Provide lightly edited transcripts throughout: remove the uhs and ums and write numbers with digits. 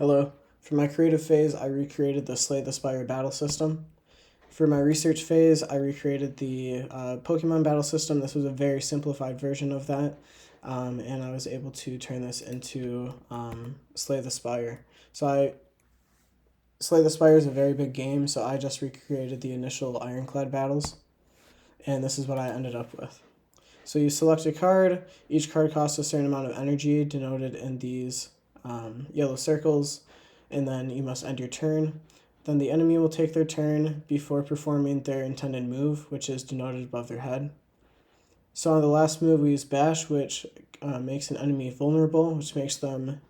Hello. For my creative phase, I recreated the Slay the Spire battle system. For my research phase, I recreated the Pokemon battle system. This was a very simplified version of that, and I was able to turn this into Slay the Spire. Slay the Spire is a very big game, so I just recreated the initial Ironclad battles, and this is what I ended up with. So you select a card. Each card costs a certain amount of energy, denoted in these yellow circles, and then you must end your turn. Then the enemy will take their turn before performing their intended move, which is denoted above their head. So on the last move, we use Bash, which makes an enemy vulnerable, which makes them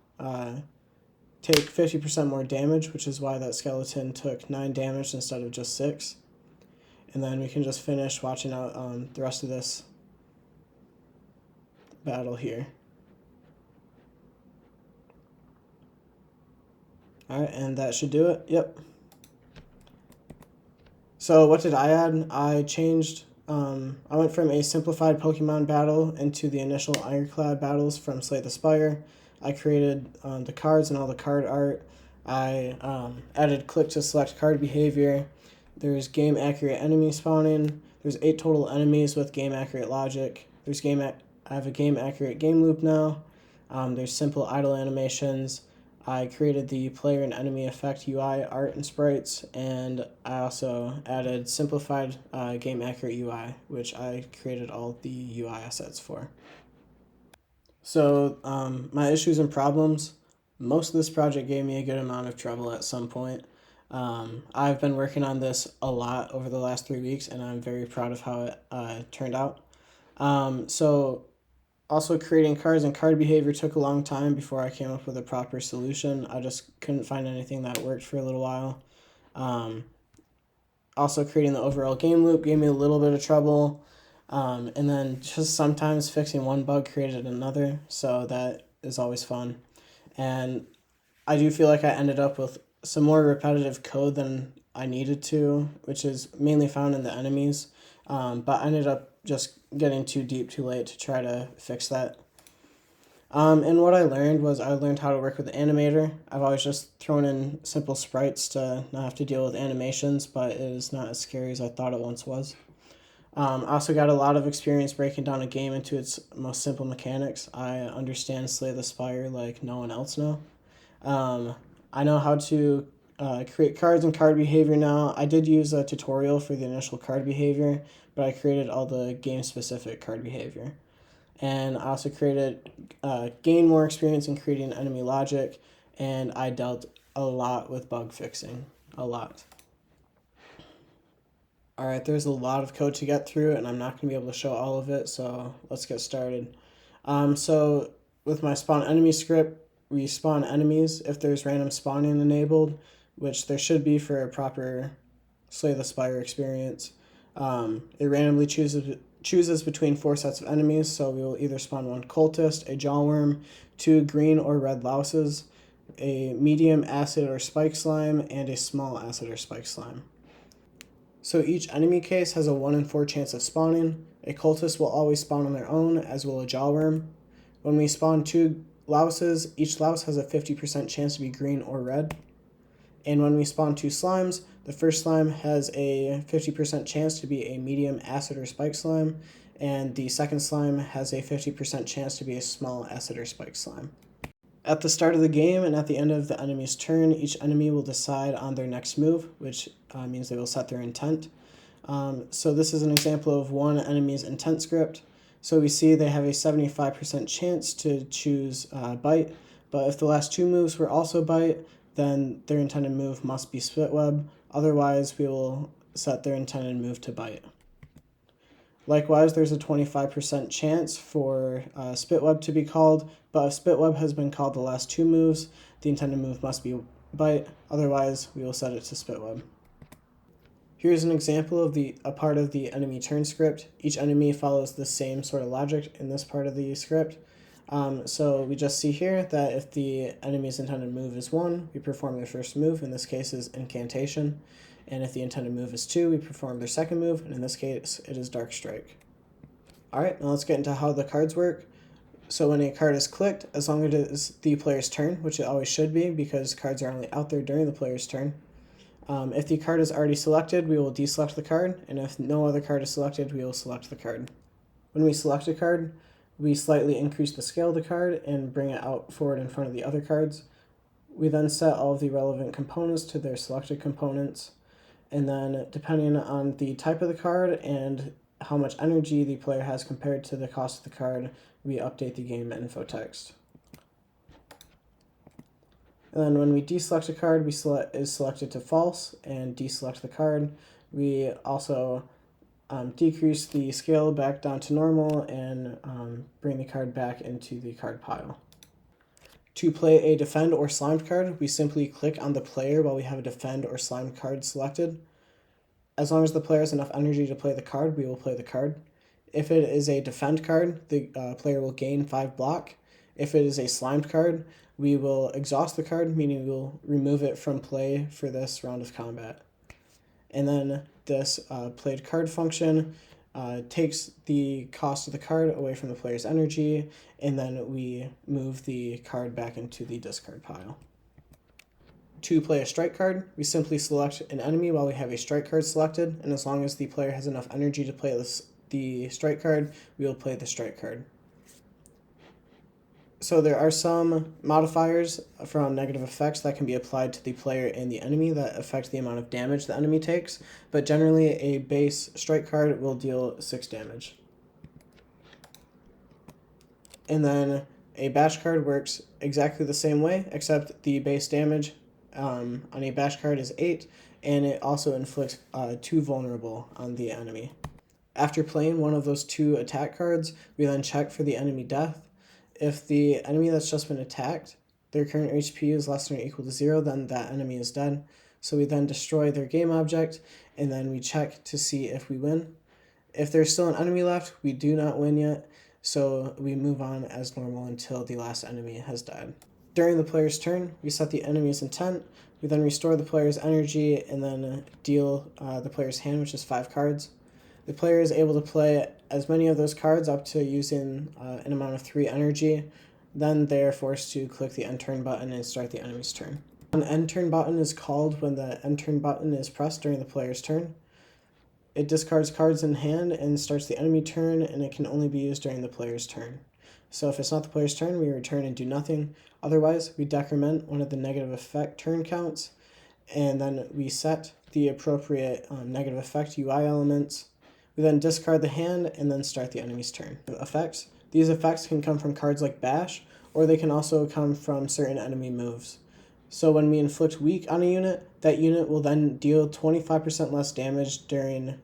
take 50% more damage, which is why that skeleton took 9 damage instead of just 6. And then we can just finish watching out the rest of this battle here. Alright, and that should do it. Yep. So what did I add? I changed, I went from a simplified Pokemon battle into the initial Ironclad battles from Slay the Spire. I created the cards and all the card art. I added click to select card behavior. There's game accurate enemy spawning. There's 8 total enemies with game accurate logic. I have a game accurate game loop now. There's simple idle animations. I created the player and enemy effect UI art and sprites, and I also added simplified game accurate UI, which I created all the UI assets for. So my issues and problems, most of this project gave me a good amount of trouble at some point. I've been working on this a lot over the last 3 weeks, and I'm very proud of how it turned out. Also, creating cards and card behavior took a long time before I came up with a proper solution. I just couldn't find anything that worked for a little while. Also, creating the overall game loop gave me a little bit of trouble. And then just sometimes fixing one bug created another, so that is always fun. And I do feel like I ended up with some more repetitive code than I needed to, which is mainly found in the enemies. But I ended up just getting too deep too late to try to fix that. And what I learned was I learned how to work with the animator. I've always just thrown in simple sprites to not have to deal with animations, but it is not as scary as I thought it once was. I also got a lot of experience breaking down a game into its most simple mechanics. I understand Slay the Spire like no one else know. I know how to create cards and card behavior now. I did use a tutorial for the initial card behavior, but I created all the game-specific card behavior. And I also gained more experience in creating enemy logic, and I dealt a lot with bug fixing. A lot. Alright, there's a lot of code to get through, and I'm not going to be able to show all of it, so let's get started. So with my spawn enemy script, we spawn enemies if there's random spawning enabled, which there should be for a proper Slay the Spire experience. It randomly chooses between 4 sets of enemies, so we will either spawn 1 cultist, a jawworm, 2 green or red louses, a medium acid or spike slime, and a small acid or spike slime. So each enemy case has a 1 in 4 chance of spawning. A cultist will always spawn on their own, as will a jawworm. When we spawn 2 louses, each louse has a 50% chance to be green or red. And when we spawn 2 slimes, the first slime has a 50% chance to be a medium acid or spike slime, and the second slime has a 50% chance to be a small acid or spike slime. At the start of the game and at the end of the enemy's turn, each enemy will decide on their next move, which means they will set their intent. So this is an example of one enemy's intent script. So we see they have a 75% chance to choose Bite, but if the last 2 moves were also Bite, then their intended move must be Spit Web. Otherwise, we will set their intended move to Bite. Likewise, there's a 25% chance for Spit Web to be called, but if Spit Web has been called the last 2 moves, the intended move must be Bite. Otherwise, we will set it to Spit Web. Here's an example of a part of the enemy turn script. Each enemy follows the same sort of logic in this part of the script. So we just see here that if the enemy's intended move is 1, we perform their first move, in this case is Incantation. And if the intended move is 2, we perform their second move, and in this case it is Dark Strike. Alright, now let's get into how the cards work. So when a card is clicked, as long as it is the player's turn, which it always should be because cards are only out there during the player's turn, if the card is already selected, we will deselect the card, and if no other card is selected, we will select the card. When we select a card, we slightly increase the scale of the card and bring it out forward in front of the other cards. We then set all of the relevant components to their selected components, and then depending on the type of the card and how much energy the player has compared to the cost of the card, we update the game info text. And then when we deselect a card, is selected to false and deselect the card. We also decrease the scale back down to normal and bring the card back into the card pile. To play a defend or slimed card, we simply click on the player while we have a defend or slimed card selected. As long as the player has enough energy to play the card, we will play the card. If it is a defend card, the player will gain 5 block. If it is a slimed card, we will exhaust the card, meaning we will remove it from play for this round of combat. And then this played card function takes the cost of the card away from the player's energy, and then we move the card back into the discard pile. To play a strike card, we simply select an enemy while we have a strike card selected, and as long as the player has enough energy to play the strike card, we will play the strike card. So there are some modifiers from negative effects that can be applied to the player and the enemy that affect the amount of damage the enemy takes, but generally a base strike card will deal 6 damage. And then a bash card works exactly the same way, except the base damage on a bash card is 8, and it also inflicts 2 vulnerable on the enemy. After playing one of those 2 attack cards, we then check for the enemy death. If the enemy that's just been attacked, their current HP is less than or equal to 0, then that enemy is dead. So we then destroy their game object, and then we check to see if we win. If there's still an enemy left, we do not win yet, so we move on as normal until the last enemy has died. During the player's turn, we set the enemy's intent, we then restore the player's energy, and then deal the player's hand, which is 5 cards. The player is able to play as many of those cards up to using an amount of 3 energy. Then they are forced to click the end turn button and start the enemy's turn. An end turn button is called when the end turn button is pressed during the player's turn. It discards cards in hand and starts the enemy turn, and it can only be used during the player's turn. So if it's not the player's turn, we return and do nothing. Otherwise, we decrement one of the negative effect turn counts, and then we set the appropriate negative effect UI elements. We then discard the hand and then start the enemy's turn. Effects. These effects can come from cards like Bash, or they can also come from certain enemy moves. So when we inflict weak on a unit, that unit will then deal 25% less damage during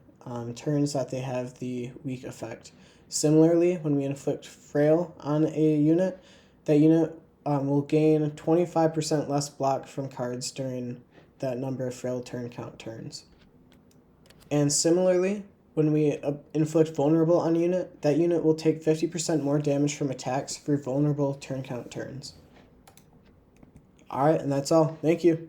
turns that they have the weak effect. Similarly, when we inflict frail on a unit, that unit will gain 25% less block from cards during that number of frail turn count turns. And similarly, when we inflict vulnerable on a unit, that unit will take 50% more damage from attacks for vulnerable turn count turns. Alright, and that's all. Thank you.